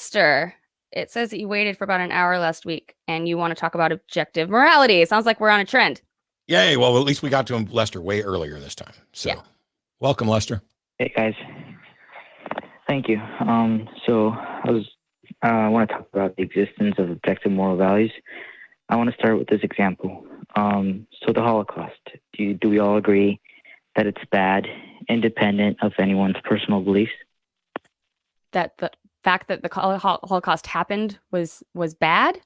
Lester, it says that you waited for about an hour last week and you want to talk about objective morality. It sounds like we're on a trend. Yay. Well, at least we got to Lester way earlier this time. So Yeah. Welcome, Lester. Hey, guys. Thank you. So I want to talk about the existence of objective moral values. I want to start with this example. So the Holocaust, do we all agree that it's bad, independent of anyone's personal beliefs? That the fact that the Holocaust happened was bad?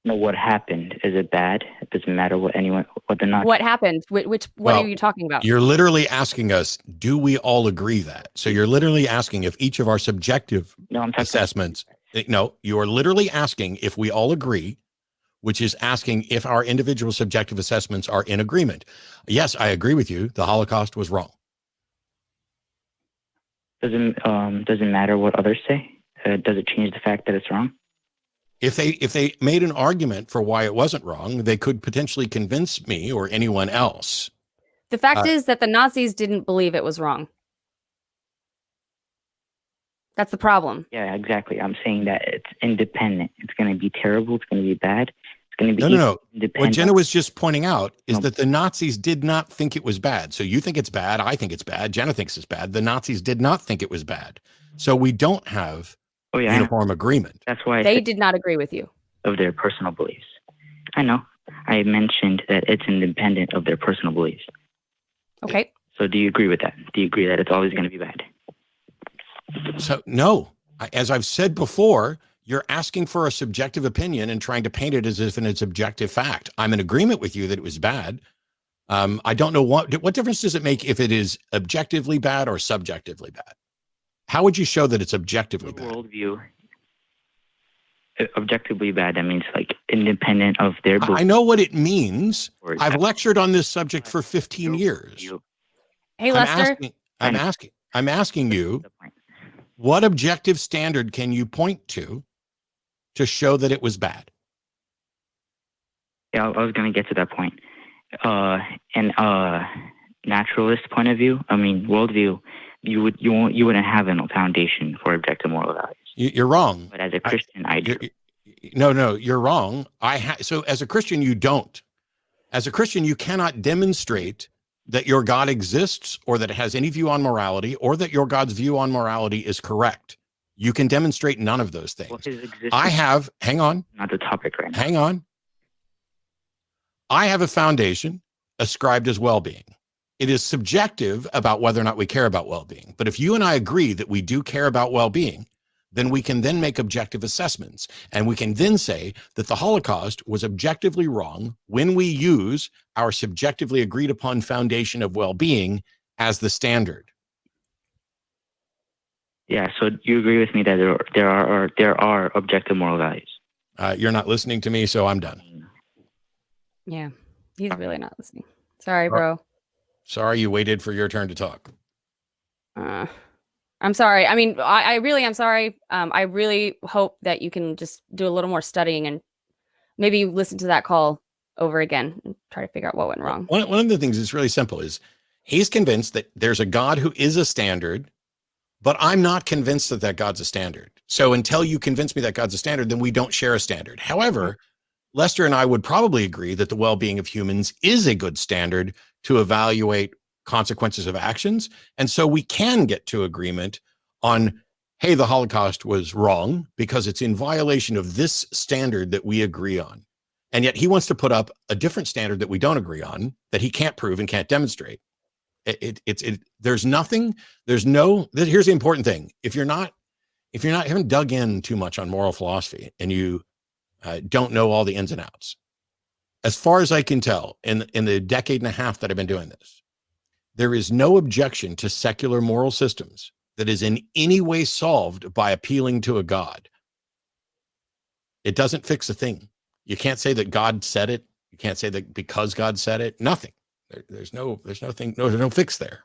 No, what happened? Is it bad? It doesn't matter what the Nazis. What happened? What are you talking about? You're literally asking us, do we all agree that? So you're literally asking if each of our subjective assessments, no, you are literally asking if we all agree, which is asking if our individual subjective assessments are in agreement. Yes, I agree with you. The Holocaust was wrong. Doesn't matter what others say? Does it change the fact that it's wrong? If they made an argument for why it wasn't wrong, they could potentially convince me or anyone else. The fact is that the Nazis didn't believe it was wrong. That's the problem. Yeah, exactly. I'm saying that it's independent. It's going to be terrible. It's going to be bad. It's going to be no. Independent. What Jenna was just pointing out is that the Nazis did not think it was bad. So you think it's bad. I think it's bad. Jenna thinks it's bad. The Nazis did not think it was bad. So we don't have uniform agreement. That's why they did not agree with you. Of their personal beliefs. I know. I mentioned that it's independent of their personal beliefs. Okay. So do you agree with that? Do you agree that it's always going to be bad? So no, as I've said before, you're asking for a subjective opinion and trying to paint it as if it's objective fact. I'm in agreement with you that it was bad. I don't know what difference does it make if it is objectively bad or subjectively bad? How would you show that it's objectively bad? Worldview. Objectively bad, that means like independent of their beliefs. I know what it means. I've lectured on this subject for 15 years. Hey, Lester. I'm asking you, what objective standard can you point to show that it was bad? Yeah, I was going to get to that point. And naturalist point of view, worldview, you wouldn't have a foundation for objective moral values. You're wrong. But as a Christian, I do. No, you're wrong. So as a Christian, you don't. As a Christian, you cannot demonstrate that your God exists or that it has any view on morality or that your God's view on morality is correct. You can demonstrate none of those things. Hang on. Not the topic right now. Hang on. I have a foundation ascribed as well-being. It is subjective about whether or not we care about well-being. But if you and I agree that we do care about well-being, then we can then make objective assessments. And we can then say that the Holocaust was objectively wrong when we use our subjectively agreed upon foundation of well-being as the standard. Yeah, so you agree with me that there are objective moral values. You're not listening to me, so I'm done. Yeah, he's really not listening. Sorry, bro. Sorry you waited for your turn to talk. I'm sorry. I mean, I really am sorry. I really hope that you can just do a little more studying and maybe listen to that call over again and try to figure out what went wrong. One of the things that's really simple is he's convinced that there's a God who is a standard, but I'm not convinced that God's a standard. So until you convince me that God's a standard, then we don't share a standard. However, Lester and I would probably agree that the well-being of humans is a good standard to evaluate consequences of actions. And so we can get to agreement on, hey, the Holocaust was wrong because it's in violation of this standard that we agree on. And yet he wants to put up a different standard that we don't agree on, that he can't prove and can't demonstrate. Here's the important thing. If you haven't dug in too much on moral philosophy and you don't know all the ins and outs, as far as I can tell, in the decade and a half that I've been doing this, there is no objection to secular moral systems that is in any way solved by appealing to a God. It doesn't fix a thing. You can't say that God said it. You can't say that because God said it. Nothing. There's no fix there.